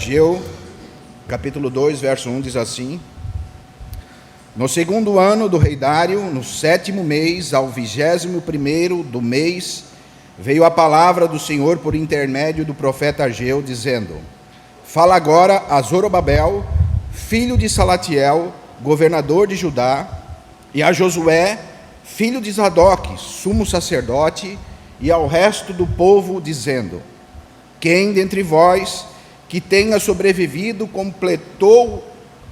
Ageu, capítulo 2, verso 1, diz assim: No segundo ano do rei Dário, no 7º mês, ao 21º do mês, veio a palavra do Senhor por intermédio do profeta Ageu, dizendo: Fala agora a Zorobabel, filho de Salatiel, governador de Judá, e a Josué, filho de Zadoque, sumo sacerdote, e ao resto do povo, dizendo: Quem dentre vós que tenha sobrevivido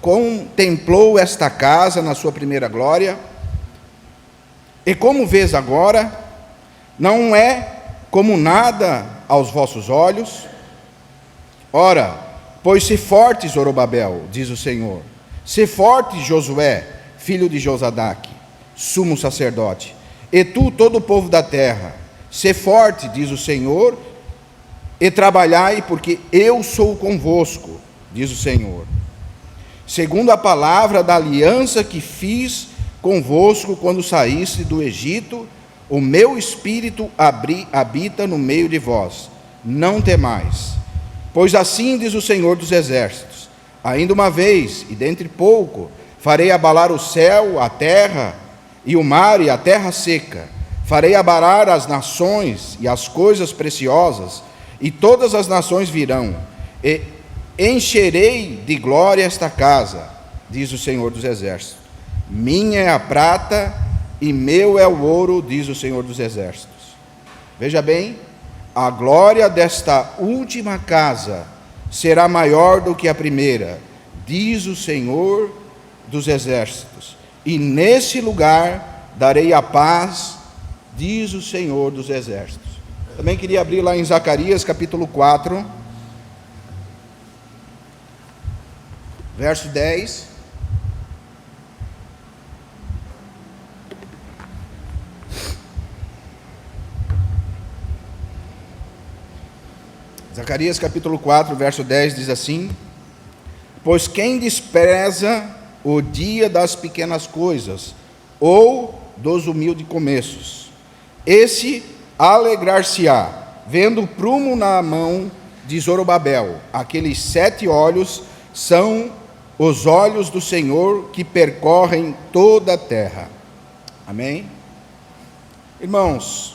contemplou esta casa na sua primeira glória? E como vês agora, não é como nada aos vossos olhos? Ora, pois se forte, Zorobabel, diz o Senhor, se forte, Josué, filho de Josadaque, sumo sacerdote, e tu, todo o povo da terra, se forte, diz o Senhor, e trabalhai, porque eu sou convosco, diz o Senhor. Segundo a palavra da aliança que fiz convosco quando saíste do Egito, o meu espírito habita no meio de vós. Não temais. Pois assim diz o Senhor dos Exércitos: ainda uma vez, e dentre pouco, farei abalar o céu, a terra, e o mar e a terra seca. Farei abalar as nações e as coisas preciosas, e todas as nações virão, e encherei de glória esta casa, diz o Senhor dos Exércitos. Minha é a prata e meu é o ouro, diz o Senhor dos Exércitos. Veja bem, a glória desta última casa será maior do que a primeira, diz o Senhor dos Exércitos. E nesse lugar darei a paz, diz o Senhor dos Exércitos. Também queria abrir lá em Zacarias capítulo 4, verso 10. Zacarias capítulo 4, verso 10 diz assim: Pois quem despreza o dia das pequenas coisas, ou dos humildes começos, esse alegrar-se-á, vendo o prumo na mão de Zorobabel. Aqueles 7 olhos são os olhos do Senhor que percorrem toda a terra. Amém? Irmãos,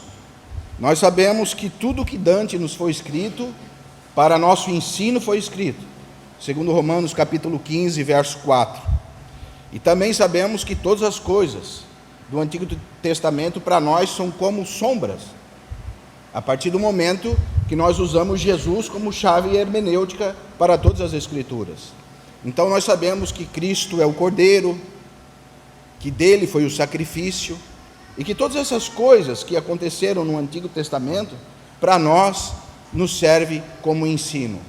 nós sabemos que tudo que Dante nos foi escrito, para nosso ensino foi escrito, segundo Romanos capítulo 15, verso 4. E também sabemos que todas as coisas do Antigo Testamento para nós são como sombras, a partir do momento que nós usamos Jesus como chave hermenêutica para todas as Escrituras. Então nós sabemos que Cristo é o Cordeiro, que dele foi o sacrifício, e que todas essas coisas que aconteceram no Antigo Testamento, para nós, nos serve como ensino.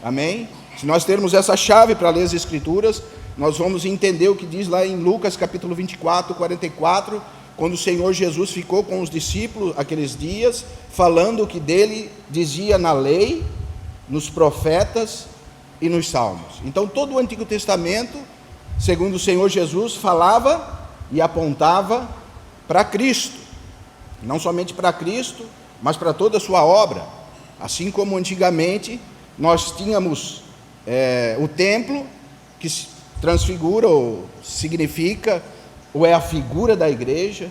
Amém? Se nós termos essa chave para ler as Escrituras, nós vamos entender o que diz lá em Lucas capítulo 24, 44, quando o Senhor Jesus ficou com os discípulos aqueles dias, falando o que dele dizia na lei, nos profetas e nos salmos. Então todo o Antigo Testamento, segundo o Senhor Jesus, falava e apontava para Cristo, não somente para Cristo, mas para toda a sua obra. Assim como antigamente nós tínhamos o templo, que transfigura ou significa, ou é a figura da igreja,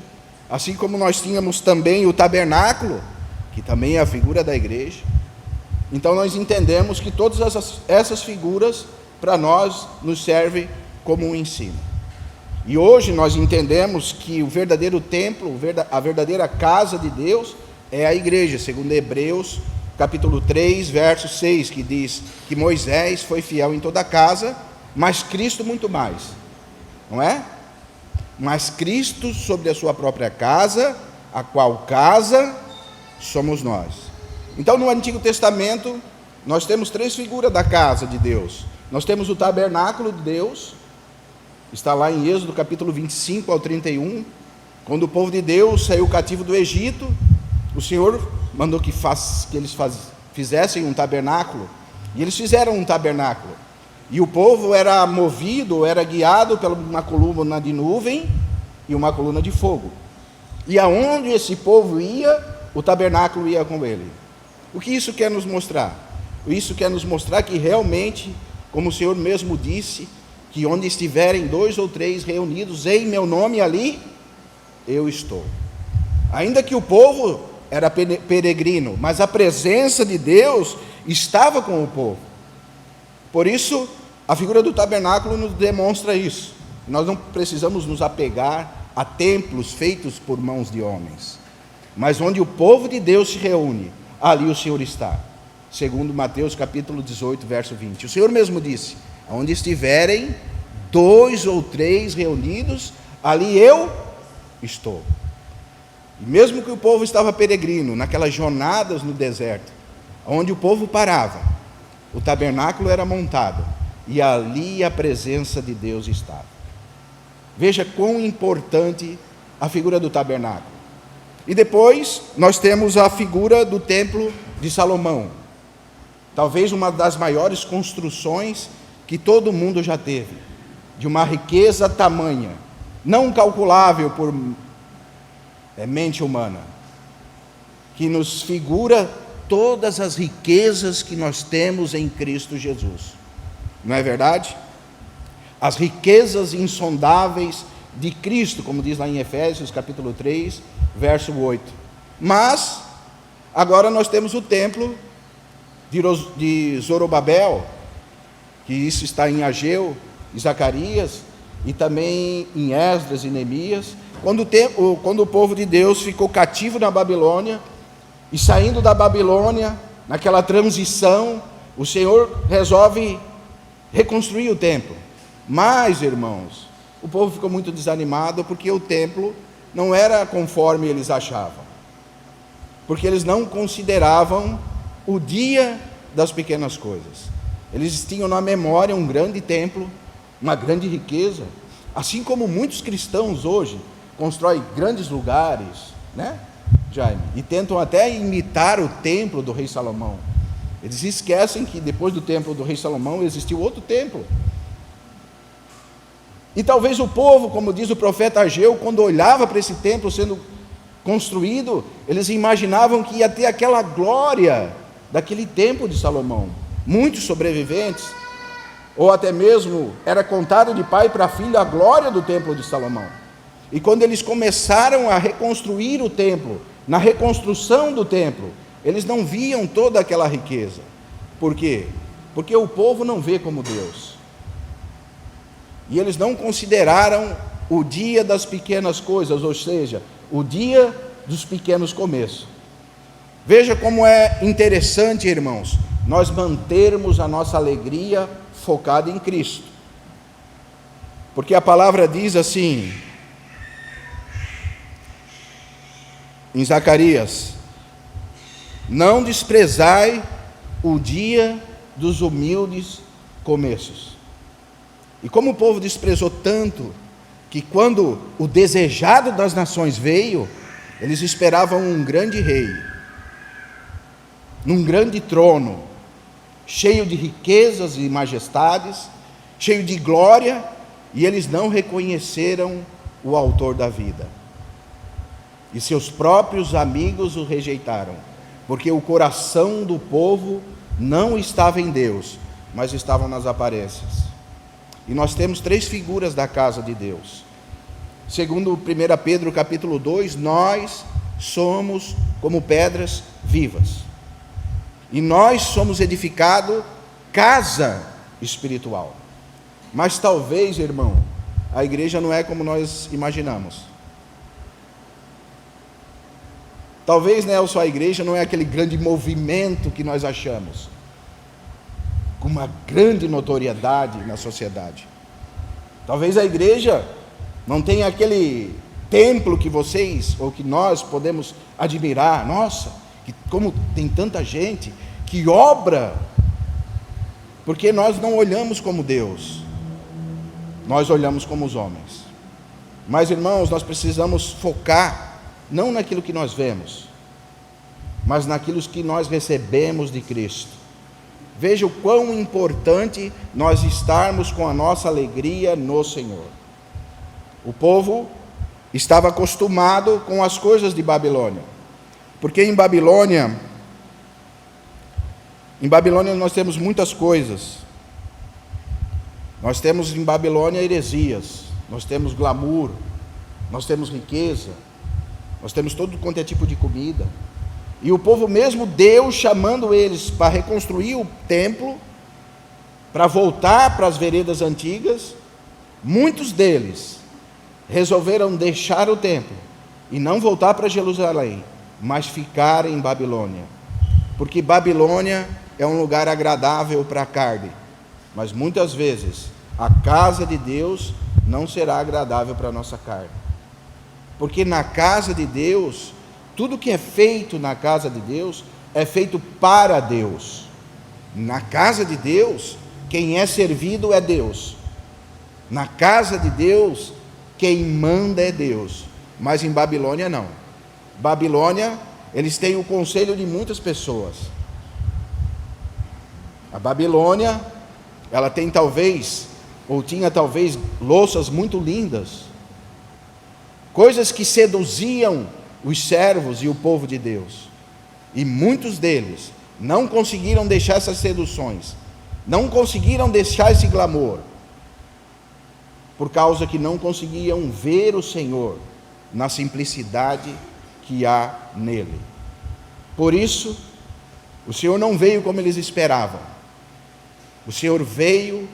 assim como nós tínhamos também o tabernáculo, que também é a figura da igreja. Então nós entendemos que todas essas figuras para nós nos servem como um ensino. E hoje nós entendemos que o verdadeiro templo, a verdadeira casa de Deus é a igreja, segundo Hebreus capítulo 3, verso 6, que diz que Moisés foi fiel em toda a casa, mas Cristo muito mais, não é? Mas Cristo sobre a sua própria casa, a qual casa somos nós. Então no Antigo Testamento nós temos 3 figuras da casa de Deus. Nós temos o tabernáculo de Deus, está lá em Êxodo capítulo 25 ao 31, quando o povo de Deus saiu cativo do Egito, o Senhor mandou que eles fizessem um tabernáculo, e eles fizeram um tabernáculo, e o povo era movido, era guiado por uma coluna de nuvem e uma coluna de fogo, e aonde esse povo ia, o tabernáculo ia com ele. O que isso quer nos mostrar? Isso quer nos mostrar que realmente, como o Senhor mesmo disse, que onde estiverem 2 ou 3 reunidos em meu nome, ali eu estou. Ainda que o povo era peregrino, mas a presença de Deus estava com o povo. Por isso, a figura do tabernáculo nos demonstra isso. Nós não precisamos nos apegar a templos feitos por mãos de homens, mas onde o povo de Deus se reúne, ali o Senhor está. Segundo Mateus capítulo 18, verso 20. O Senhor mesmo disse: onde estiverem 2 ou 3 reunidos, ali eu estou. E mesmo que o povo estava peregrino, naquelas jornadas no deserto, onde o povo parava, o tabernáculo era montado, e ali a presença de Deus estava. Veja quão importante a figura do tabernáculo. E depois nós temos a figura do templo de Salomão, talvez uma das maiores construções que todo mundo já teve, de uma riqueza tamanha, não calculável por mente humana, que nos figura todas as riquezas que nós temos em Cristo Jesus. Não é verdade? As riquezas insondáveis de Cristo, como diz lá em Efésios capítulo 3, verso 8. Mas agora nós temos o templo de Zorobabel, que isso está em Ageu e Zacarias, e também em Esdras e Neemias, quando o povo de Deus ficou cativo na Babilônia, e saindo da Babilônia, naquela transição, o Senhor resolve reconstruir o templo. Mas, irmãos, o povo ficou muito desanimado, porque o templo não era conforme eles achavam, porque eles não consideravam o dia das pequenas coisas. Eles tinham na memória um grande templo, uma grande riqueza, assim como muitos cristãos hoje constroem grandes lugares, né, Jaime? E tentam até imitar o templo do rei Salomão. Eles esquecem que depois do templo do rei Salomão existiu outro templo. E talvez o povo, como diz o profeta Ageu, quando olhava para esse templo sendo construído, eles imaginavam que ia ter aquela glória daquele templo de Salomão. Muitos sobreviventes, ou até mesmo era contado de pai para filho a glória do templo de Salomão. E quando eles começaram a reconstruir o templo, na reconstrução do templo, eles não viam toda aquela riqueza. Por quê? Porque o povo não vê como Deus. E eles não consideraram o dia das pequenas coisas, ou seja, o dia dos pequenos começos. Veja como é interessante, irmãos, nós mantermos a nossa alegria focada em Cristo. Porque a palavra diz assim, em Zacarias: não desprezai o dia dos humildes começos. E como o povo desprezou tanto, que quando o desejado das nações veio, eles esperavam um grande rei, num grande trono, cheio de riquezas e majestades, cheio de glória, e eles não reconheceram o autor da vida. E seus próprios amigos o rejeitaram, porque o coração do povo não estava em Deus, mas estava nas aparências. E nós temos 3 figuras da casa de Deus. Segundo 1 Pedro capítulo 2, nós somos como pedras vivas. E nós somos edificado casa espiritual. Mas talvez, irmão, a igreja não é como nós imaginamos. Talvez, Nelson, a igreja não é aquele grande movimento que nós achamos, com uma grande notoriedade na sociedade. Talvez a igreja não tenha aquele templo que vocês, ou que nós podemos admirar. Nossa, como tem tanta gente que obra, porque nós não olhamos como Deus, nós olhamos como os homens. Mas, irmãos, nós precisamos focar não naquilo que nós vemos, mas naquilo que nós recebemos de Cristo. Veja o quão importante nós estarmos com a nossa alegria no Senhor. O povo estava acostumado com as coisas de Babilônia, porque em Babilônia Em Babilônia nós temos muitas coisas. Nós temos em Babilônia heresias, nós temos glamour, nós temos riqueza, nós temos todo quanto é tipo de comida. E o povo mesmo, Deus chamando eles para reconstruir o templo, para voltar para as veredas antigas, muitos deles resolveram deixar o templo e não voltar para Jerusalém, mas ficar em Babilônia. Porque Babilônia é um lugar agradável para a carne, mas muitas vezes a casa de Deus não será agradável para a nossa carne. Porque na casa de Deus, tudo que é feito na casa de Deus é feito para Deus. Na casa de Deus, quem é servido é Deus. Na casa de Deus, quem manda é Deus. Mas em Babilônia não. Babilônia, eles têm o conselho de muitas pessoas. A Babilônia, ela tem talvez, ou tinha talvez, louças muito lindas, coisas que seduziam os servos e o povo de Deus. E muitos deles não conseguiram deixar essas seduções, não conseguiram deixar esse glamour, por causa que não conseguiam ver o Senhor na simplicidade que há nele. Por isso, o Senhor não veio como eles esperavam. O Senhor veio,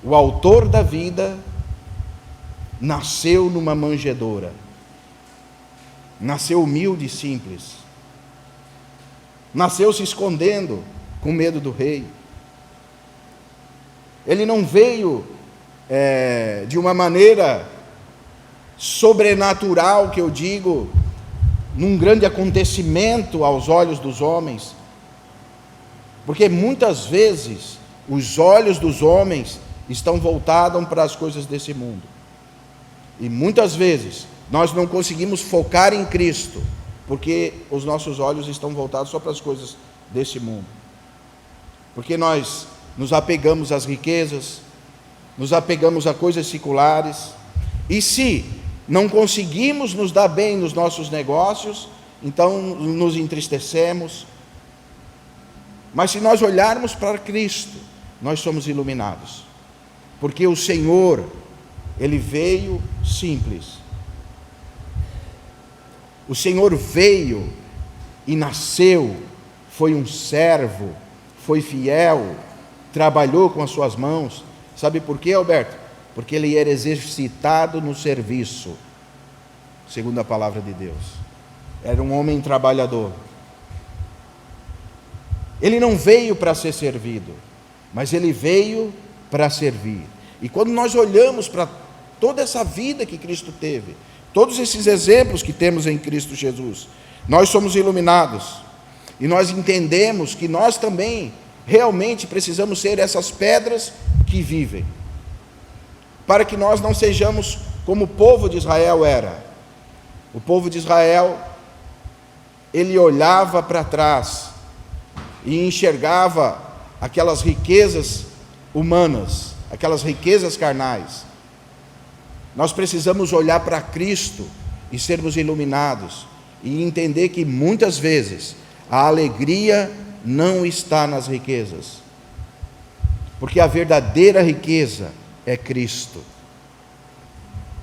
o autor da vida, nasceu numa manjedoura. Nasceu humilde e simples. Nasceu se escondendo, com medo do rei. Ele não veio de uma maneira sobrenatural, que eu digo, num grande acontecimento aos olhos dos homens. Porque muitas vezes os olhos dos homens estão voltados para as coisas desse mundo. E muitas vezes nós não conseguimos focar em Cristo, porque os nossos olhos estão voltados só para as coisas desse mundo. Porque nós nos apegamos às riquezas, nos apegamos a coisas seculares, e se não conseguimos nos dar bem nos nossos negócios, então nos entristecemos. Mas se nós olharmos para Cristo, nós somos iluminados, porque o Senhor, Ele veio simples. O Senhor veio e nasceu, foi um servo, foi fiel, trabalhou com as suas mãos. Sabe por quê, Alberto? Porque ele era exercitado no serviço, segundo a palavra de Deus. Era um homem trabalhador. Ele não veio para ser servido, mas ele veio para servir. E quando nós olhamos para toda essa vida que Cristo teve, todos esses exemplos que temos em Cristo Jesus, nós somos iluminados, e nós entendemos que nós também realmente precisamos ser essas pedras que vivem, para que nós não sejamos como o povo de Israel era. O povo de Israel, ele olhava para trás e enxergava aquelas riquezas humanas, aquelas riquezas carnais. Nós precisamos olhar para Cristo e sermos iluminados, e entender que muitas vezes a alegria não está nas riquezas, porque a verdadeira riqueza é Cristo,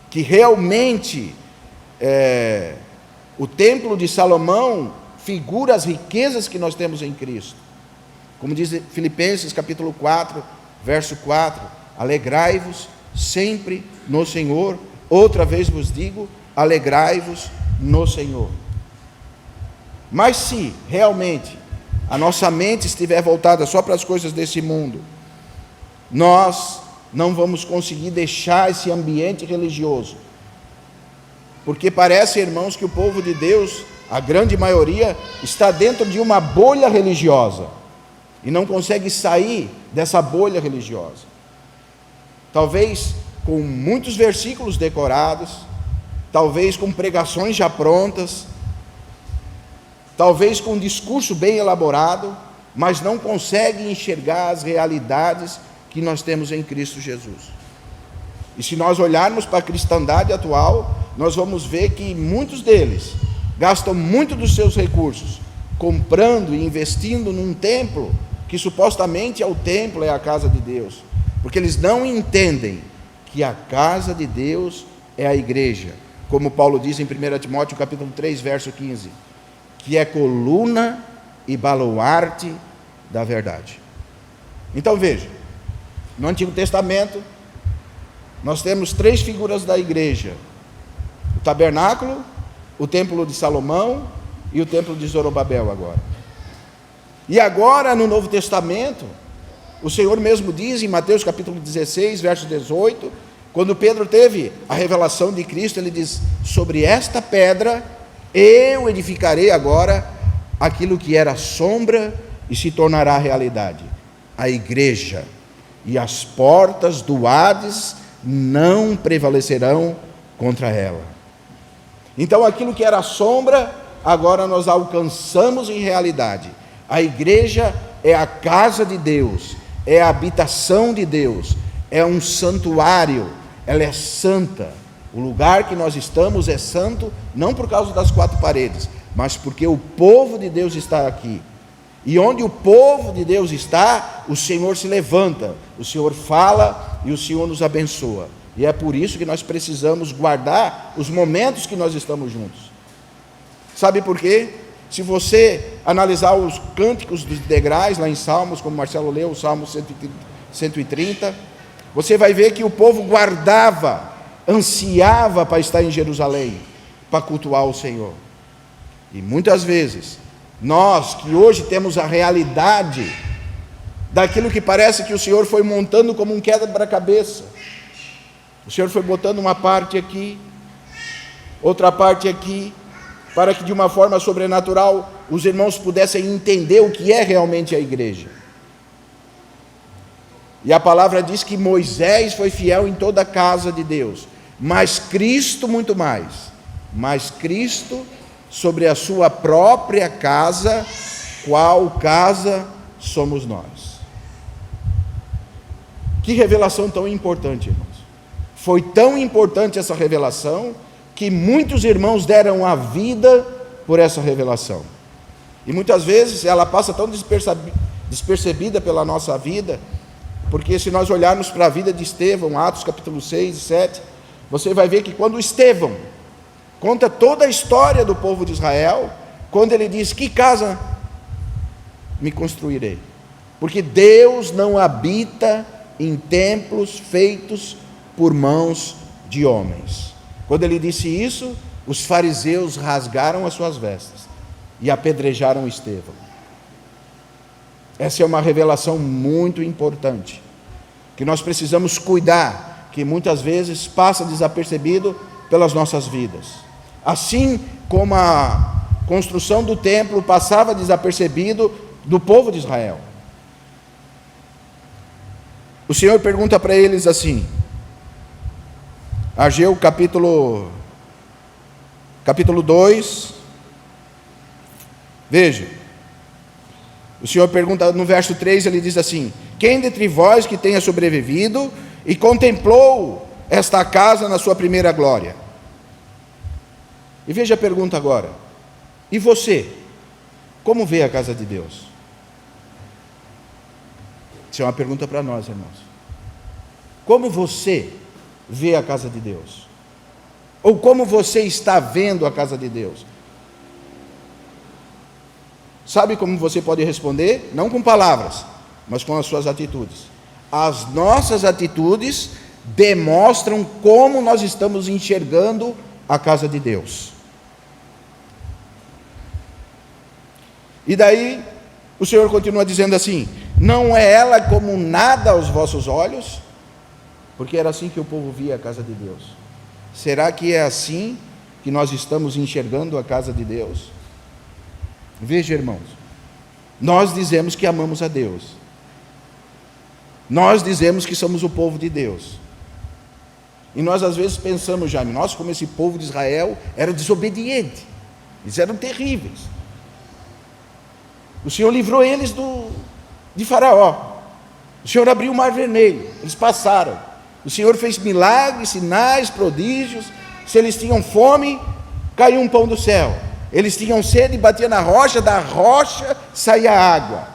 que realmente o templo de Salomão figura as riquezas que nós temos em Cristo. Como diz Filipenses capítulo 4, verso 4, alegrai-vos sempre no Senhor. Outra vez vos digo, alegrai-vos no Senhor. Mas se realmente a nossa mente estiver voltada só para as coisas desse mundo, nós não vamos conseguir deixar esse ambiente religioso, porque parece, irmãos, que o povo de Deus, a grande maioria, está dentro de uma bolha religiosa e não consegue sair dessa bolha religiosa. Talvez com muitos versículos decorados, talvez com pregações já prontas, talvez com um discurso bem elaborado, mas não consegue enxergar as realidades que nós temos em Cristo Jesus. E se nós olharmos para a cristandade atual, nós vamos ver que muitos deles gastam muito dos seus recursos comprando e investindo num templo que supostamente é o templo, é a casa de Deus, porque eles não entendem que a casa de Deus é a igreja, como Paulo diz em 1 Timóteo capítulo 3, verso 15, que é coluna e baluarte da verdade. Então veja, no Antigo Testamento nós temos 3 figuras da igreja: o tabernáculo, o templo de Salomão e o templo de Zorobabel agora. E agora no Novo Testamento, o Senhor mesmo diz em Mateus capítulo 16, verso 18, quando Pedro teve a revelação de Cristo, ele diz: sobre esta pedra eu edificarei agora aquilo que era sombra e se tornará realidade, a igreja, e as portas do Hades não prevalecerão contra ela. Então aquilo que era sombra, agora nós alcançamos em realidade. A igreja é a casa de Deus, é a habitação de Deus, é um santuário, ela é santa. O lugar que nós estamos é santo, não por causa das 4 paredes, mas porque o povo de Deus está aqui. E onde o povo de Deus está, o Senhor se levanta, o Senhor fala e o Senhor nos abençoa. E é por isso que nós precisamos guardar os momentos que nós estamos juntos. Sabe por quê? Se você analisar os cânticos dos degraus lá em Salmos, como Marcelo leu, o Salmo 130, você vai ver que o povo guardava, ansiava para estar em Jerusalém, para cultuar o Senhor. E muitas vezes, nós que hoje temos a realidade daquilo que parece que o Senhor foi montando como um quebra-cabeça, o Senhor foi botando uma parte aqui, outra parte aqui, para que de uma forma sobrenatural os irmãos pudessem entender o que é realmente a igreja. E a palavra diz que Moisés foi fiel em toda a casa de Deus, mas Cristo muito mais, mas Cristo sobre a sua própria casa, qual casa somos nós. Que revelação tão importante, irmãos. Foi tão importante essa revelação, que muitos irmãos deram a vida por essa revelação. E muitas vezes ela passa tão despercebida pela nossa vida, porque se nós olharmos para a vida de Estevão, Atos capítulo 6 e 7, você vai ver que quando Estevão conta toda a história do povo de Israel, quando ele diz: que casa me construirei? Porque Deus não habita em templos feitos por mãos de homens. Quando ele disse isso, os fariseus rasgaram as suas vestes e apedrejaram Estevão. Essa é uma revelação muito importante, que nós precisamos cuidar, que muitas vezes passa desapercebido pelas nossas vidas. Assim como a construção do templo passava desapercebido do povo de Israel. O Senhor pergunta para eles assim, Ageu capítulo 2, veja, o Senhor pergunta no verso 3, ele diz assim: quem dentre vós que tenha sobrevivido e contemplou esta casa na sua primeira glória? E veja a pergunta agora: e você, como vê a casa de Deus? Isso é uma pergunta para nós, irmãos. Como você vê a casa de Deus? Ou como você está vendo a casa de Deus? Sabe como você pode responder? Não com palavras, mas com as suas atitudes. As nossas atitudes demonstram como nós estamos enxergando a casa de Deus. E daí o Senhor continua dizendo assim: não é ela como nada aos vossos olhos? Porque era assim que o povo via a casa de Deus. Será que é assim que nós estamos enxergando a casa de Deus? Veja, irmãos, nós dizemos que amamos a Deus, nós dizemos que somos o povo de Deus, e nós às vezes pensamos, Jaime, nós como esse povo de Israel era desobediente, eles eram terríveis. O Senhor livrou eles de Faraó, o Senhor abriu o mar vermelho, eles passaram. O Senhor fez milagres, sinais, prodígios. Se eles tinham fome, caiu um pão do céu. Eles tinham sede, batia na rocha, da rocha saía água.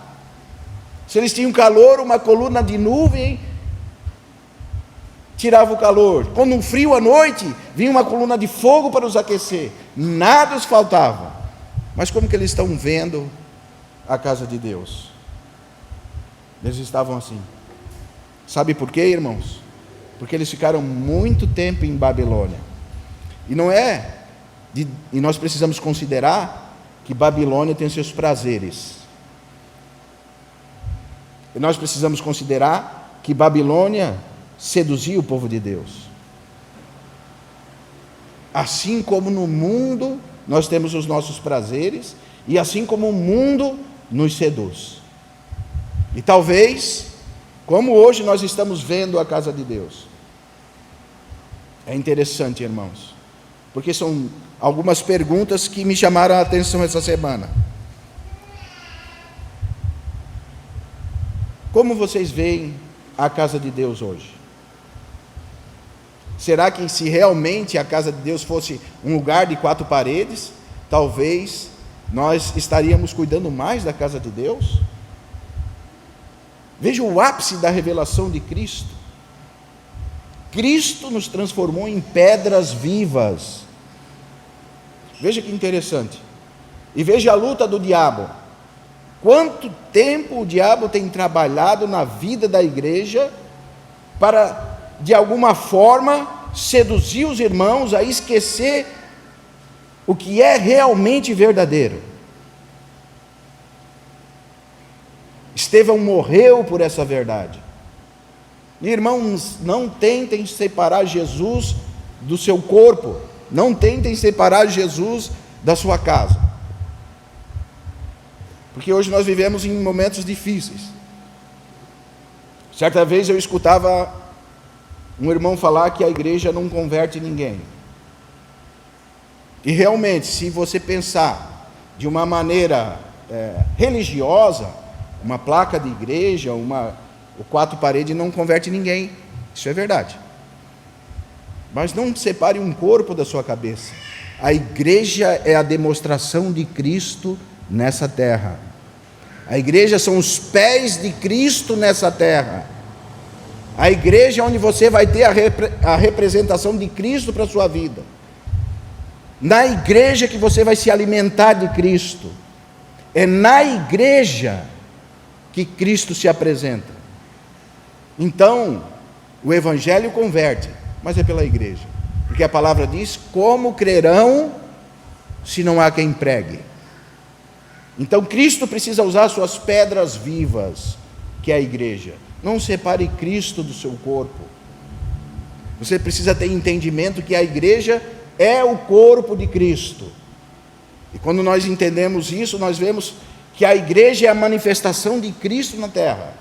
Se eles tinham calor, uma coluna de nuvem tirava o calor. Quando um frio à noite, vinha uma coluna de fogo para os aquecer. Nada os faltava. Mas como que eles estão vendo a casa de Deus? Eles estavam assim. Sabe por quê, irmãos? Porque eles ficaram muito tempo em Babilônia. E e nós precisamos considerar que Babilônia tem seus prazeres. E nós precisamos considerar que Babilônia seduzia o povo de Deus. Assim como no mundo nós temos os nossos prazeres, e assim como o mundo nos seduz. E talvez, como hoje nós estamos vendo a casa de Deus. É interessante, irmãos, porque são algumas perguntas que me chamaram a atenção essa semana. Como vocês veem a casa de Deus hoje? Será que se realmente a casa de Deus fosse um lugar de 4 paredes, talvez nós estaríamos cuidando mais da casa de Deus? Veja o ápice da revelação de Cristo. Cristo nos transformou em pedras vivas. Veja que interessante. E veja a luta do diabo. Quanto tempo o diabo tem trabalhado na vida da igreja para, de alguma forma, seduzir os irmãos a esquecer o que é realmente verdadeiro. Estevão morreu por essa verdade. Irmãos, não tentem separar Jesus do seu corpo, não tentem separar Jesus da sua casa, porque hoje nós vivemos em momentos difíceis. Certa vez eu escutava um irmão falar que a igreja não converte ninguém, e realmente, se você pensar de uma maneira religiosa, uma placa de igreja, o 4 paredes não converte ninguém, isso é verdade. Mas não separe um corpo da sua cabeça. A igreja é a demonstração de Cristo nessa terra. A igreja são os pés de Cristo nessa terra. A igreja é onde você vai ter a representação de Cristo para a sua vida. Na igreja que você vai se alimentar de Cristo. É na igreja que Cristo se apresenta. Então, o evangelho converte, mas é pela igreja. Porque a palavra diz: como crerão se não há quem pregue? Então Cristo precisa usar suas pedras vivas, que é a igreja. Não separe Cristo do seu corpo. Você precisa ter entendimento que a igreja é o corpo de Cristo. E quando nós entendemos isso, nós vemos que a igreja é a manifestação de Cristo na terra.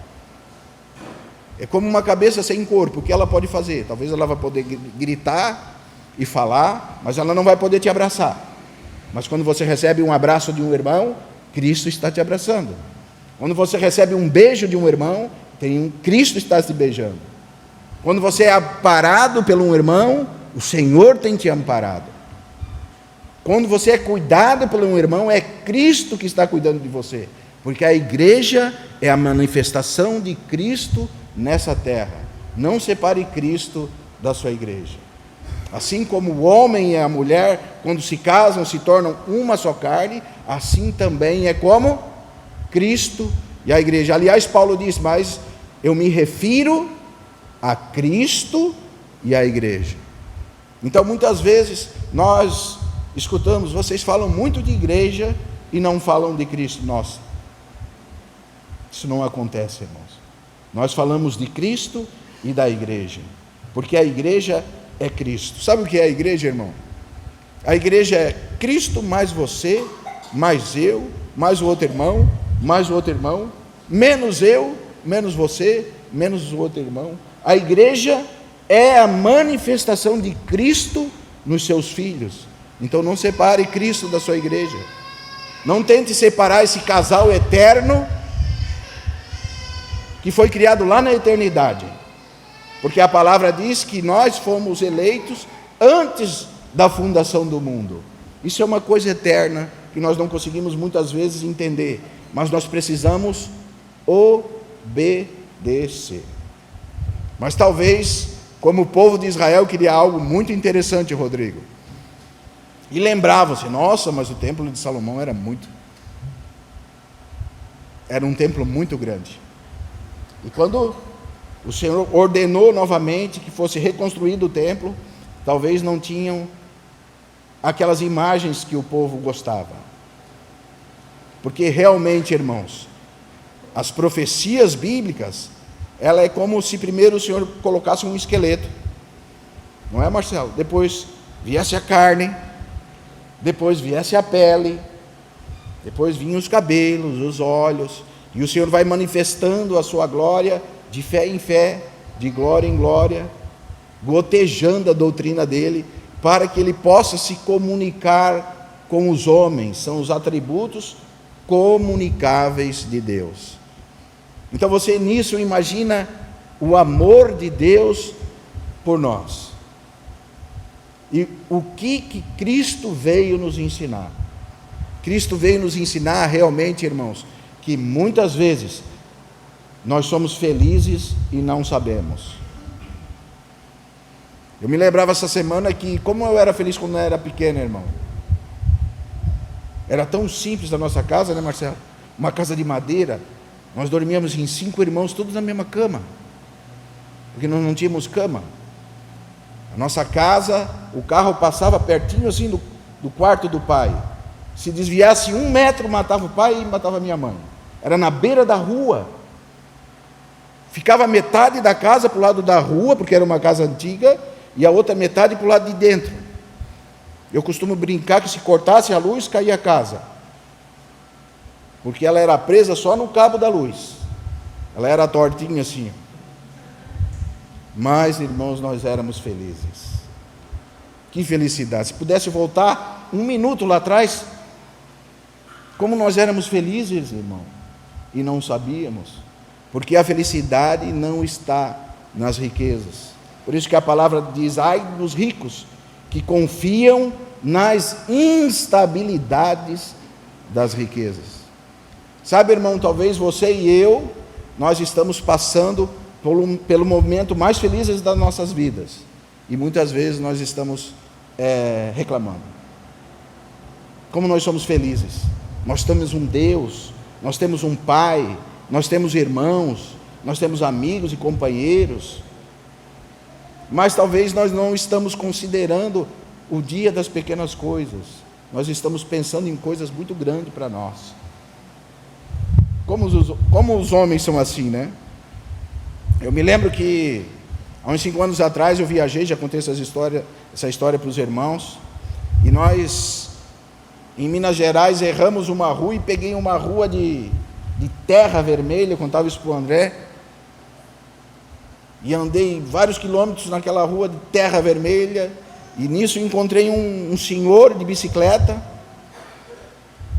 É como uma cabeça sem corpo. O que ela pode fazer? Talvez ela vai poder gritar e falar, mas ela não vai poder te abraçar. Mas quando você recebe um abraço de um irmão, Cristo está te abraçando. Quando você recebe um beijo de um irmão, Cristo está te beijando. Quando você é amparado por um irmão, o Senhor tem te amparado. Quando você é cuidado por um irmão, é Cristo que está cuidando de você. Porque a igreja é a manifestação de Cristo nessa terra. Não separe Cristo da sua igreja. Assim como o homem e a mulher, quando se casam, se tornam uma só carne, assim também é como Cristo e a igreja. Aliás, Paulo diz: mas eu me refiro a Cristo e a igreja. Então, muitas vezes, nós escutamos: vocês falam muito de igreja e não falam de Cristo. Nossa, isso não acontece, irmãos. Nós falamos de Cristo e da igreja, porque a igreja é Cristo. Sabe o que é a igreja, irmão? A igreja é Cristo mais você, mais eu, mais o outro irmão, mais o outro irmão, menos eu, menos você, menos o outro irmão. A igreja é a manifestação de Cristo nos seus filhos. Então não separe Cristo da sua igreja. Não tente separar esse casal eterno que foi criado lá na eternidade. Porque a palavra diz que nós fomos eleitos antes da fundação do mundo. Isso é uma coisa eterna que nós não conseguimos muitas vezes entender, mas nós precisamos o obedecer. Mas talvez, como o povo de Israel queria algo muito interessante, Rodrigo, e lembrava-se, nossa, mas o templo de Salomão era um templo muito grande. E quando o Senhor ordenou novamente que fosse reconstruído o templo, talvez não tinham aquelas imagens que o povo gostava. Porque realmente, irmãos, as profecias bíblicas, ela é como se primeiro o Senhor colocasse um esqueleto, não é, Marcelo? Depois viesse a carne, depois viesse a pele, depois vinham os cabelos, os olhos, e o Senhor vai manifestando a sua glória de fé em fé, de glória em glória, gotejando a doutrina dele, para que ele possa se comunicar com os homens. São os atributos comunicáveis de Deus. Então você nisso imagina o amor de Deus por nós. E o que Cristo veio nos ensinar? Cristo veio nos ensinar realmente, irmãos, que muitas vezes nós somos felizes e não sabemos. Eu me lembrava essa semana que como eu era feliz quando eu era pequeno, irmão. Era tão simples a nossa casa, né, Marcelo? Uma casa de madeira. Nós dormíamos em 5 irmãos, todos na mesma cama, porque nós não tínhamos cama. A nossa casa, o carro passava pertinho assim do quarto do pai. Se desviasse 1 metro, matava o pai e matava a minha mãe. Era na beira da rua. Ficava metade da casa para o lado da rua, porque era uma casa antiga, e a outra metade para o lado de dentro. Eu costumo brincar que se cortasse a luz, caía a casa, porque ela era presa só no cabo da luz. Ela era tortinha assim. Mas, irmãos, nós éramos felizes. Que felicidade! Se pudesse voltar 1 minuto lá atrás, como nós éramos felizes, irmão, e não sabíamos, porque a felicidade não está nas riquezas. Por isso que a palavra diz: ai dos ricos que confiam nas instabilidades das riquezas. Sabe, irmão, talvez você e eu, nós estamos passando pelo momento mais feliz das nossas vidas, e muitas vezes nós estamos reclamando. Como nós somos felizes, nós temos um Deus, nós temos um Pai, nós temos irmãos, nós temos amigos e companheiros, mas talvez nós não estamos considerando o dia das pequenas coisas, nós estamos pensando em coisas muito grandes para nós. Como os homens são assim, né? Eu me lembro que há uns 5 anos atrás eu viajei, já contei essa história para os irmãos, e nós em Minas Gerais erramos uma rua e peguei uma rua de terra vermelha. Eu contava isso para o André, e andei vários quilômetros naquela rua de terra vermelha, e nisso encontrei um senhor de bicicleta,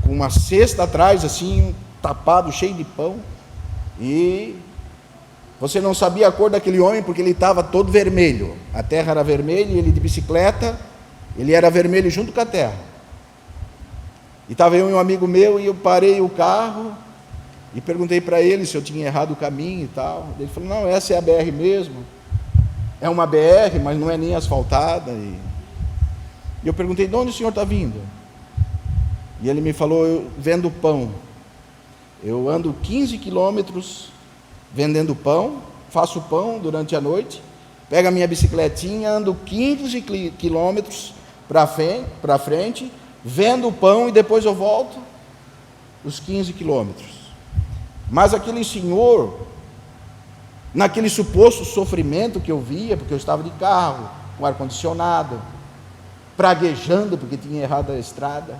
com uma cesta atrás, assim, tapado, cheio de pão, e você não sabia a cor daquele homem, porque ele estava todo vermelho, a terra era vermelha, e ele de bicicleta, ele era vermelho junto com a terra. E estava eu e um amigo meu, e eu parei o carro, e perguntei para ele se eu tinha errado o caminho e tal. Ele falou: não, essa é a BR mesmo, é uma BR, mas não é nem asfaltada. E eu perguntei: de onde o senhor está vindo? E ele me falou: eu vendo pão, eu ando 15 quilômetros vendendo pão, faço pão durante a noite, pego a minha bicicletinha, ando 15 quilômetros para frente, vendo pão, e depois eu volto os 15 quilômetros. Mas aquele senhor, naquele suposto sofrimento que eu via, porque eu estava de carro, com ar-condicionado, praguejando porque tinha errado a estrada,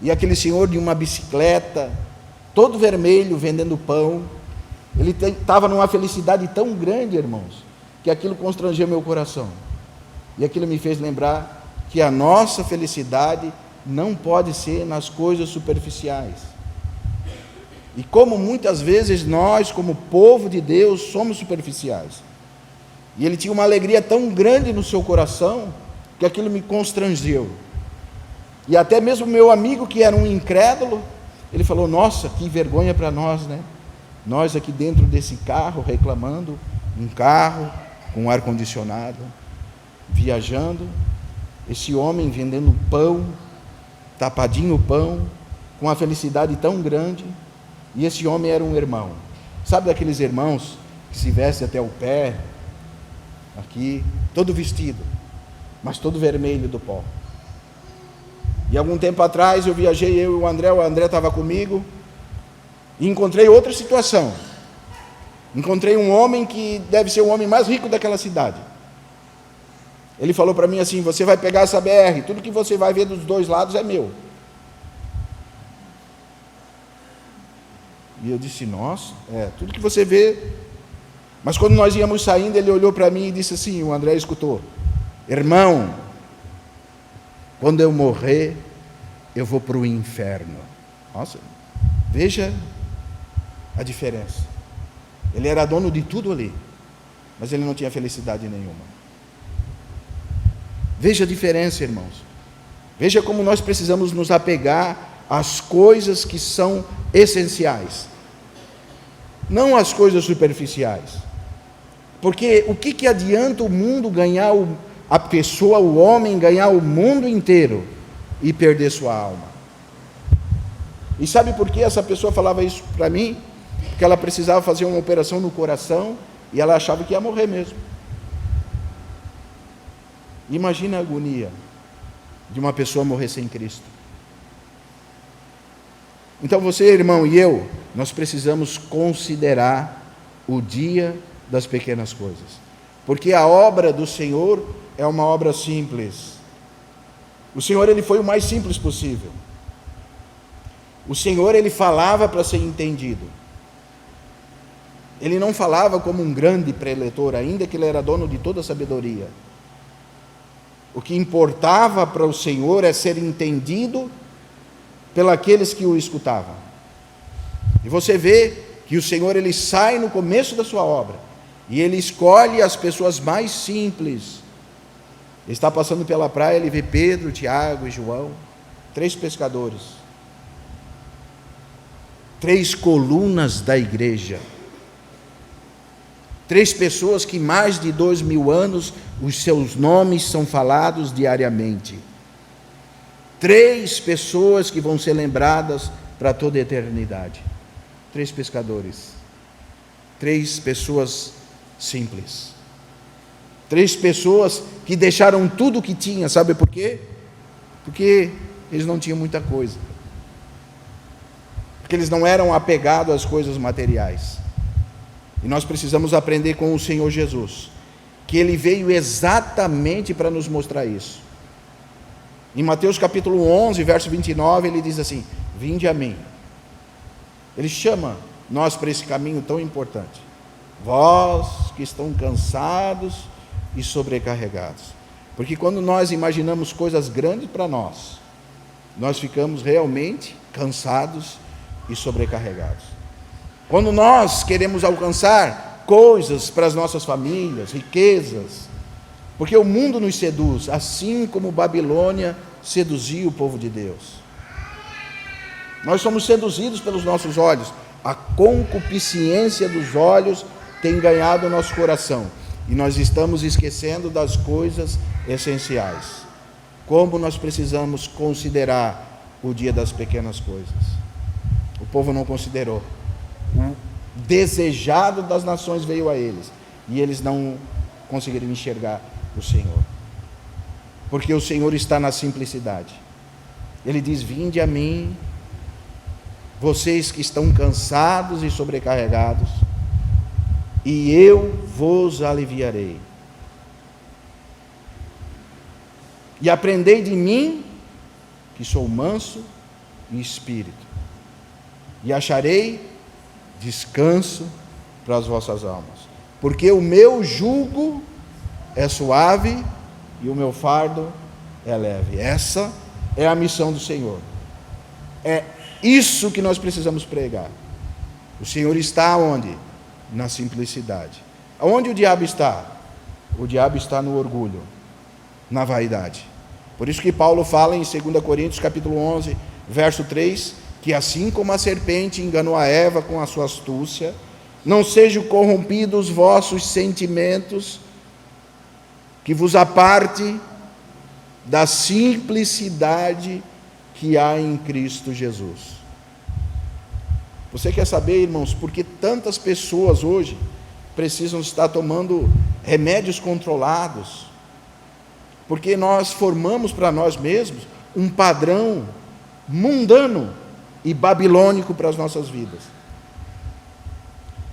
e aquele senhor de uma bicicleta, todo vermelho, vendendo pão, ele estava numa felicidade tão grande, irmãos, que aquilo constrangeu meu coração, e aquilo me fez lembrar que a nossa felicidade não pode ser nas coisas superficiais. E como muitas vezes nós, como povo de Deus, somos superficiais. E ele tinha uma alegria tão grande no seu coração, que aquilo me constrangeu. E até mesmo meu amigo, que era um incrédulo, ele falou: nossa, que vergonha para nós, né? Nós aqui dentro desse carro reclamando, um carro com ar-condicionado, viajando, esse homem vendendo pão, tapadinho o pão, com uma felicidade tão grande, e esse homem era um irmão. Sabe daqueles irmãos que se vestem até o pé, aqui, todo vestido, mas todo vermelho do pó. E algum tempo atrás eu viajei, eu e o André estava comigo, e encontrei outra situação. Encontrei um homem que deve ser o homem mais rico daquela cidade. Ele falou para mim assim: você vai pegar essa BR, tudo que você vai ver dos dois lados é meu. E eu disse: nossa, tudo que você vê. Mas quando nós íamos saindo, ele olhou para mim e disse assim, o André escutou: irmão, quando eu morrer, eu vou para o inferno. Nossa, veja a diferença. Ele era dono de tudo ali, mas ele não tinha felicidade nenhuma. Veja a diferença, irmãos. Veja como nós precisamos nos apegar às coisas que são essenciais, não às coisas superficiais. Porque o que adianta o mundo ganhar, a pessoa, o homem, ganhar o mundo inteiro e perder sua alma? E sabe por que essa pessoa falava isso para mim? Porque ela precisava fazer uma operação no coração e ela achava que ia morrer mesmo. Imagina a agonia de uma pessoa morrer sem Cristo. Então você, irmão, e eu, nós precisamos considerar o dia das pequenas coisas, porque a obra do Senhor é uma obra simples. O Senhor, ele foi o mais simples possível. O Senhor, ele falava para ser entendido. Ele não falava como um grande preletor, ainda que ele era dono de toda a sabedoria. O que importava para o Senhor é ser entendido pelos que o escutavam. E você vê que o Senhor, ele sai no começo da sua obra e ele escolhe as pessoas mais simples. Ele está passando pela praia, ele vê Pedro, Tiago e João, 3 pescadores, 3 colunas da igreja, 3 pessoas que mais de 2000 anos os seus nomes são falados diariamente. 3 pessoas que vão ser lembradas para toda a eternidade. 3 pescadores. 3 pessoas simples. 3 pessoas que deixaram tudo o que tinham. Sabe por quê? Porque eles não tinham muita coisa. Porque eles não eram apegados às coisas materiais. E nós precisamos aprender com o Senhor Jesus, que Ele veio exatamente para nos mostrar isso. Em Mateus capítulo 11, verso 29, Ele diz assim: vinde a mim. Ele chama nós para esse caminho tão importante. Vós que estão cansados e sobrecarregados. Porque quando nós imaginamos coisas grandes para nós, nós ficamos realmente cansados e sobrecarregados. Quando nós queremos alcançar coisas para as nossas famílias, riquezas, porque o mundo nos seduz, assim como Babilônia seduziu o povo de Deus. Nós somos seduzidos pelos nossos olhos. A concupiscência dos olhos tem ganhado o nosso coração. E nós estamos esquecendo das coisas essenciais. Como nós precisamos considerar o dia das pequenas coisas. O povo não considerou. O desejado das nações veio a eles, e eles não conseguiram enxergar o Senhor, porque o Senhor está na simplicidade. Ele diz: vinde a mim, vocês que estão cansados e sobrecarregados, e eu vos aliviarei. E aprendei de mim, que sou manso e espírito, e acharei descanso para as vossas almas, porque o meu jugo é suave e o meu fardo é leve. Essa é a missão do Senhor. É isso que nós precisamos pregar. O Senhor está onde? Na simplicidade. Onde o diabo está? O diabo está no orgulho, na vaidade. Por isso que Paulo fala em 2 Coríntios capítulo 11, verso 3, que assim como a serpente enganou a Eva com a sua astúcia, não sejam corrompidos os vossos sentimentos, que vos aparte da simplicidade que há em Cristo Jesus. Você quer saber, irmãos, por que tantas pessoas hoje precisam estar tomando remédios controlados? Porque nós formamos para nós mesmos um padrão mundano e babilônico para as nossas vidas.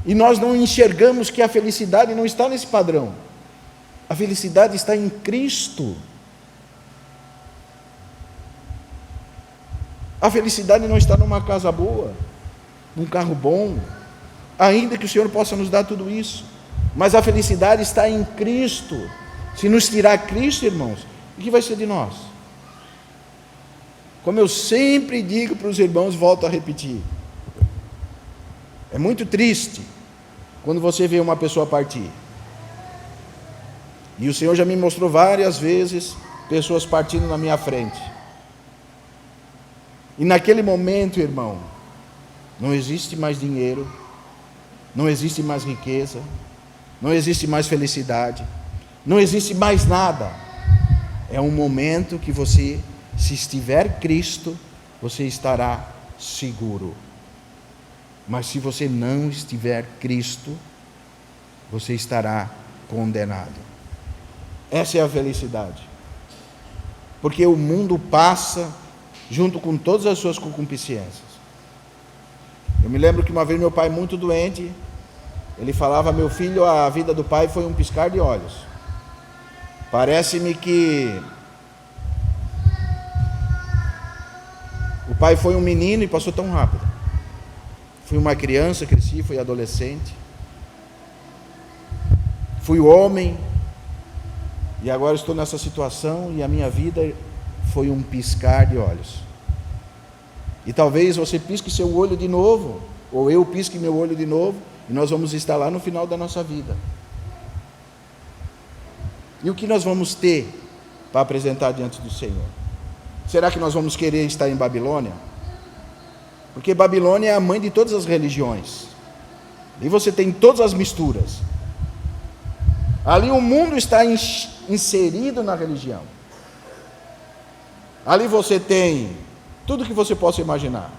E nós não enxergamos que a felicidade não está nesse padrão. A felicidade está em Cristo. A felicidade não está numa casa boa, num carro bom, ainda que o Senhor possa nos dar tudo isso, mas a felicidade está em Cristo. Se nos tirar Cristo, irmãos, o que vai ser de nós? Como eu sempre digo para os irmãos, volto a repetir, é muito triste quando você vê uma pessoa partir. E o Senhor já me mostrou várias vezes pessoas partindo na minha frente. E naquele momento, irmão, não existe mais dinheiro, não existe mais riqueza, não existe mais felicidade, não existe mais nada. É um momento que você, se estiver Cristo, você estará seguro. Mas se você não estiver Cristo, você estará condenado. Essa é a felicidade. Porque o mundo passa junto com todas as suas concupiscências. Eu me lembro que uma vez meu pai, muito doente, ele falava: meu filho, a vida do pai foi um piscar de olhos. Parece-me que o pai foi um menino e passou tão rápido. Fui uma criança, cresci, fui adolescente, fui homem, e agora estou nessa situação, e a minha vida foi um piscar de olhos. E talvez você pisque seu olho de novo, ou eu pisque meu olho de novo, e nós vamos estar lá no final da nossa vida. E o que nós vamos ter para apresentar diante do Senhor? Será que nós vamos querer estar em Babilônia? Porque Babilônia é a mãe de todas as religiões. E você tem todas as misturas. Ali o mundo está inserido na religião. Ali você tem tudo que você possa imaginar.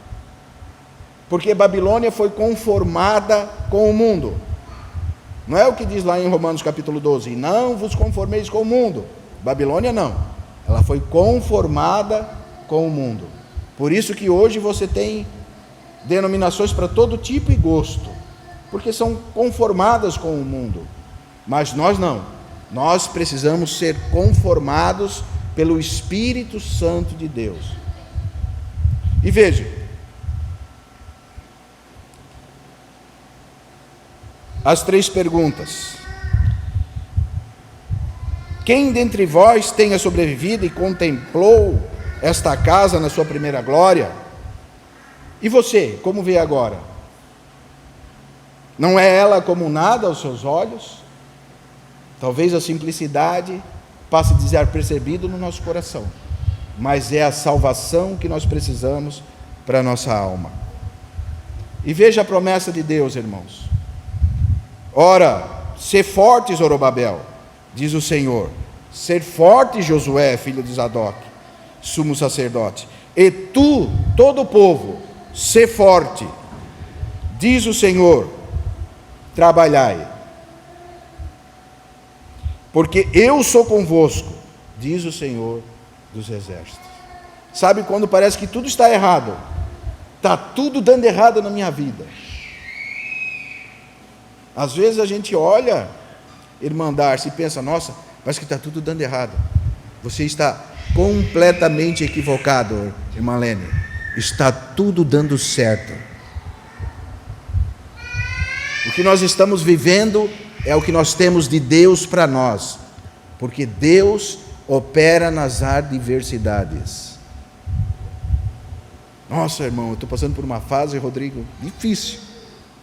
Porque Babilônia foi conformada com o mundo. Não é o que diz lá em Romanos capítulo 12: não vos conformeis com o mundo. Babilônia não. Ela foi conformada com o mundo. Por isso que hoje você tem denominações para todo tipo e gosto, porque são conformadas com o mundo. Mas nós não. Nós precisamos ser conformados pelo Espírito Santo de Deus. E veja, as 3 perguntas. Quem dentre vós tenha sobrevivido e contemplou esta casa na sua primeira glória? E você, como vê agora? Não é ela como nada aos seus olhos? Talvez a simplicidade passe desapercebido no nosso coração, mas é a salvação que nós precisamos para a nossa alma. E veja a promessa de Deus, irmãos. Ora, sê forte, Zorobabel, diz o Senhor, ser forte, Josué, filho de Zadok, sumo sacerdote, e tu, todo o povo, sê forte, diz o Senhor, trabalhai, porque eu sou convosco, diz o Senhor dos exércitos. Sabe quando parece que tudo está errado? Está tudo dando errado na minha vida. Às vezes a gente olha, irmã Darcy, e pensa: nossa, parece que está tudo dando errado. Você está completamente equivocado, irmã Lene. Está tudo dando certo. O que nós estamos vivendo é o que nós temos de Deus para nós, porque Deus opera nas adversidades. Nossa, irmão, eu estou passando por uma fase, Rodrigo, difícil.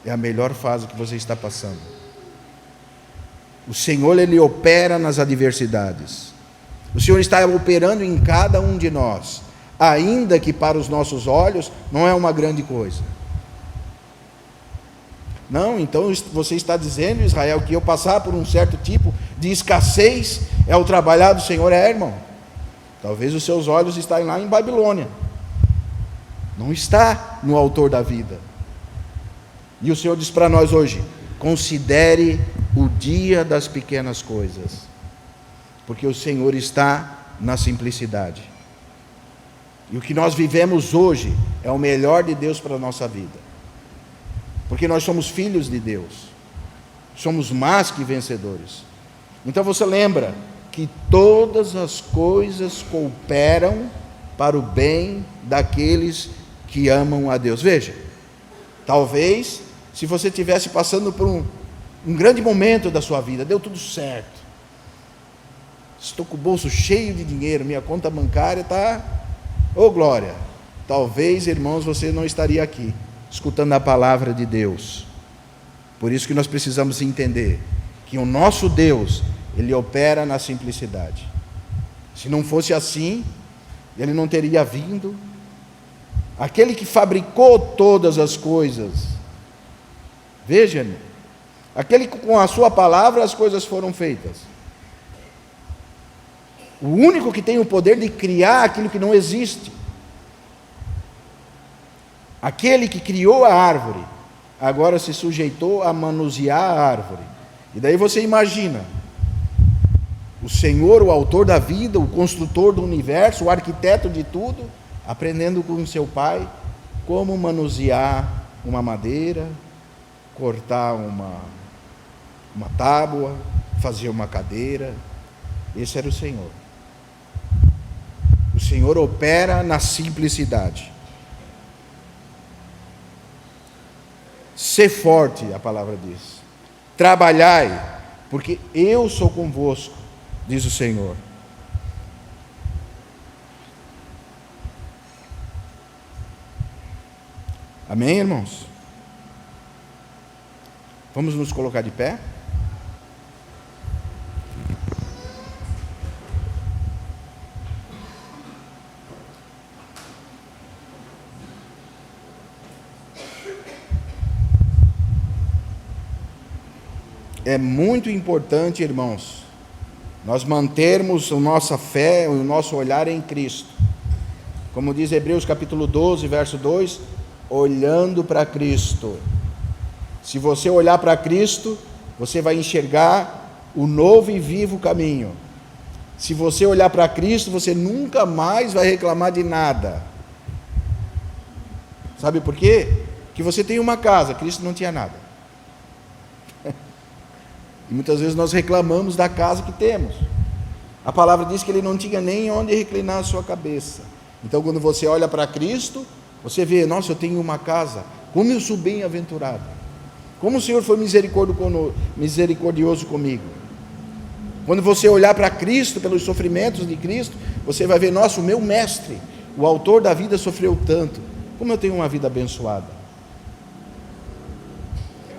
É a melhor fase que você está passando. O Senhor, Ele opera nas adversidades. O Senhor está operando em cada um de nós. ainda que para os nossos olhos não é uma grande coisa. Não, então você está dizendo, Israel, que eu passar por um certo tipo de escassez é o trabalhar do Senhor? Irmão. Talvez os seus olhos estejam lá em Babilônia. Não está no autor da vida. E o Senhor diz para nós hoje: considere o dia das pequenas coisas, porque o Senhor está na simplicidade. E o que nós vivemos hoje é o melhor de Deus para a nossa vida, porque nós somos filhos de Deus, somos mais que vencedores. Então você lembra que todas as coisas cooperam para o bem daqueles que amam a Deus. Veja, talvez se você estivesse passando por um grande momento da sua vida, deu tudo certo, estou com o bolso cheio de dinheiro, minha conta bancária está, ô glória, talvez, irmãos, você não estaria aqui, escutando a palavra de Deus. Por isso que nós precisamos entender que o nosso Deus, Ele opera na simplicidade. Se não fosse assim, Ele não teria vindo. Aquele que fabricou todas as coisas, veja, irmão, aquele que com a sua palavra as coisas foram feitas, o único que tem o poder de criar aquilo que não existe, aquele que criou a árvore, agora se sujeitou a manusear a árvore. E daí você imagina, o Senhor, o autor da vida, o construtor do universo, o arquiteto de tudo, aprendendo com seu pai como manusear uma madeira, cortar uma tábua, fazer uma cadeira. Esse era o Senhor. O Senhor opera na simplicidade. Sê forte, a palavra diz. Trabalhai, porque eu sou convosco, diz o Senhor. Amém, irmãos? Vamos nos colocar de pé? É muito importante, irmãos, nós mantermos a nossa fé, o nosso olhar em Cristo. Como diz Hebreus capítulo 12, verso 2, olhando para Cristo. Se você olhar para Cristo, você vai enxergar o novo e vivo caminho. Se você olhar para Cristo, você nunca mais vai reclamar de nada. Sabe por quê? Porque você tem uma casa, Cristo não tinha nada. E muitas vezes nós reclamamos da casa que temos. A palavra diz que ele não tinha nem onde reclinar a sua cabeça. Então, quando você olha para Cristo, você vê: nossa, eu tenho uma casa, como eu sou bem-aventurado, como o Senhor foi misericordioso comigo. Quando você olhar para Cristo, pelos sofrimentos de Cristo, você vai ver: nossa, o meu mestre, o autor da vida, sofreu tanto, como eu tenho uma vida abençoada.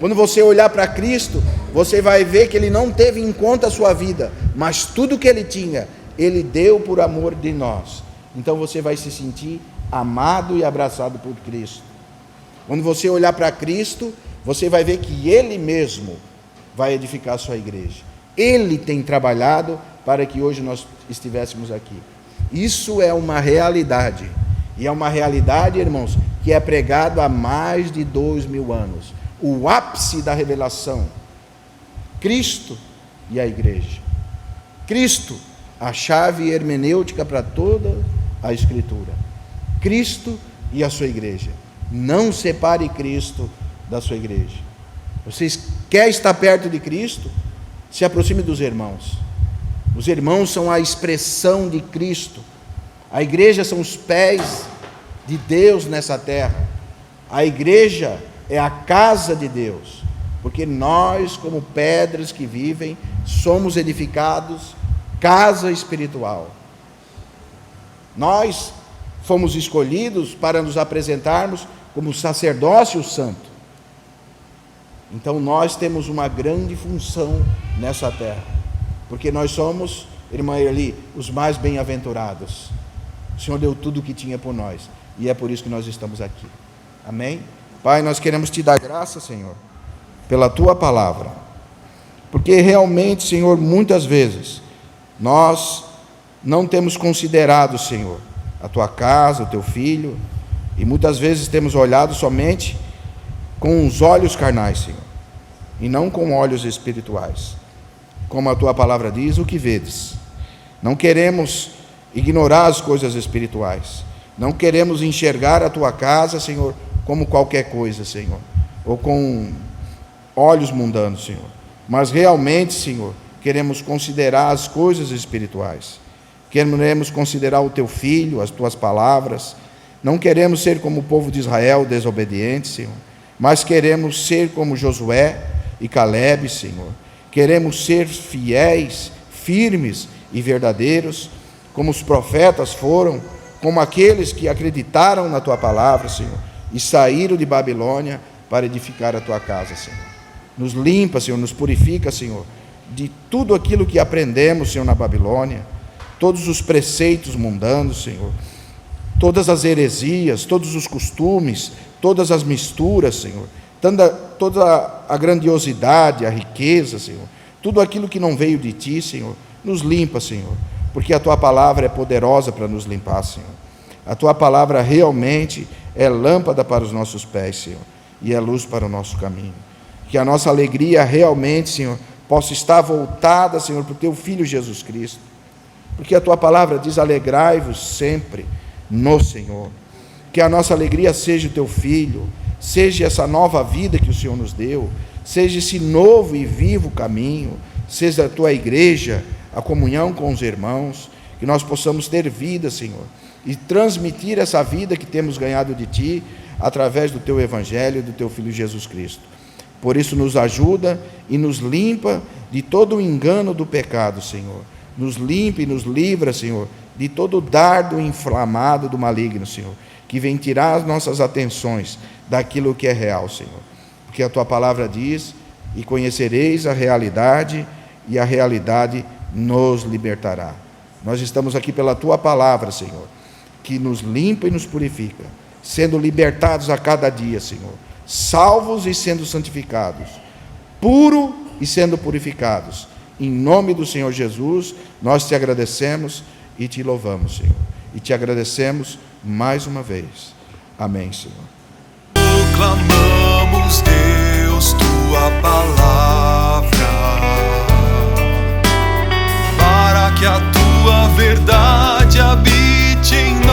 Quando você olhar para Cristo, você vai ver que Ele não teve em conta a sua vida, mas tudo que Ele tinha, Ele deu por amor de nós. Então você vai se sentir amado e abraçado por Cristo. Quando você olhar para Cristo, você vai ver que Ele mesmo vai edificar a sua igreja. Ele tem trabalhado para que hoje nós estivéssemos aqui. Isso é uma realidade. E é uma realidade, irmãos, que é pregado há mais de 2000 anos. O ápice da revelação, Cristo e a igreja. Cristo, a chave hermenêutica para toda a Escritura. Cristo e a sua igreja. Não separe Cristo da sua igreja. Você quer estar perto de Cristo? Se aproxime dos irmãos. Os irmãos são a expressão de Cristo. A igreja são os pés de Deus nessa terra. A igreja é a casa de Deus, porque nós, como pedras que vivem, somos edificados casa espiritual. Nós fomos escolhidos para nos apresentarmos como sacerdócio santo. Então nós temos uma grande função nessa terra, porque nós somos, irmã Eli, os mais bem-aventurados. O Senhor deu tudo o que tinha por nós, e é por isso que nós estamos aqui. Amém? Pai, nós queremos te dar graça, Senhor, pela tua palavra, porque realmente, Senhor, muitas vezes nós não temos considerado, Senhor, a tua casa, o teu filho, e muitas vezes temos olhado somente com os olhos carnais, Senhor, e não com olhos espirituais. Como a tua palavra diz, o que vedes. Não queremos ignorar as coisas espirituais, não queremos enxergar a tua casa, Senhor, como qualquer coisa, Senhor, ou com olhos mundanos, Senhor, mas realmente, Senhor, queremos considerar as coisas espirituais, queremos considerar o teu filho, as tuas palavras. Não queremos ser como o povo de Israel, desobediente, Senhor, mas queremos ser como Josué e Calebe, Senhor. Queremos ser fiéis, firmes e verdadeiros, como os profetas foram, como aqueles que acreditaram na tua palavra, Senhor, e saíram de Babilônia para edificar a tua casa, Senhor. Nos limpa, Senhor, nos purifica, Senhor, de tudo aquilo que aprendemos, Senhor, na Babilônia, todos os preceitos mundanos, Senhor, todas as heresias, todos os costumes, todas as misturas, Senhor, toda a grandiosidade, a riqueza, Senhor, tudo aquilo que não veio de ti, Senhor, nos limpa, Senhor, porque a tua palavra é poderosa para nos limpar, Senhor. A tua palavra realmente é lâmpada para os nossos pés, Senhor, e é luz para o nosso caminho. Que a nossa alegria realmente, Senhor, possa estar voltada, Senhor, para o teu Filho Jesus Cristo, porque a tua palavra diz: alegrai-vos sempre no Senhor. Que a nossa alegria seja o teu Filho, seja essa nova vida que o Senhor nos deu, seja esse novo e vivo caminho, seja a tua igreja, a comunhão com os irmãos, que nós possamos ter vida, Senhor, e transmitir essa vida que temos ganhado de ti, através do teu Evangelho e do teu Filho Jesus Cristo. Por isso nos ajuda e nos limpa de todo o engano do pecado, Senhor. Nos limpa e nos livra, Senhor, de todo o dardo inflamado do maligno, Senhor, que vem tirar as nossas atenções daquilo que é real, Senhor. Porque a tua palavra diz: e conhecereis a realidade, e a realidade nos libertará. Nós estamos aqui pela tua palavra, Senhor, que nos limpa e nos purifica, sendo libertados a cada dia, Senhor, salvos e sendo santificados, puro e sendo purificados. Em nome do Senhor Jesus, nós te agradecemos e te louvamos, Senhor. E te agradecemos mais uma vez. Amém, Senhor. Proclamamos, Deus, tua palavra, para que a tua verdade habite em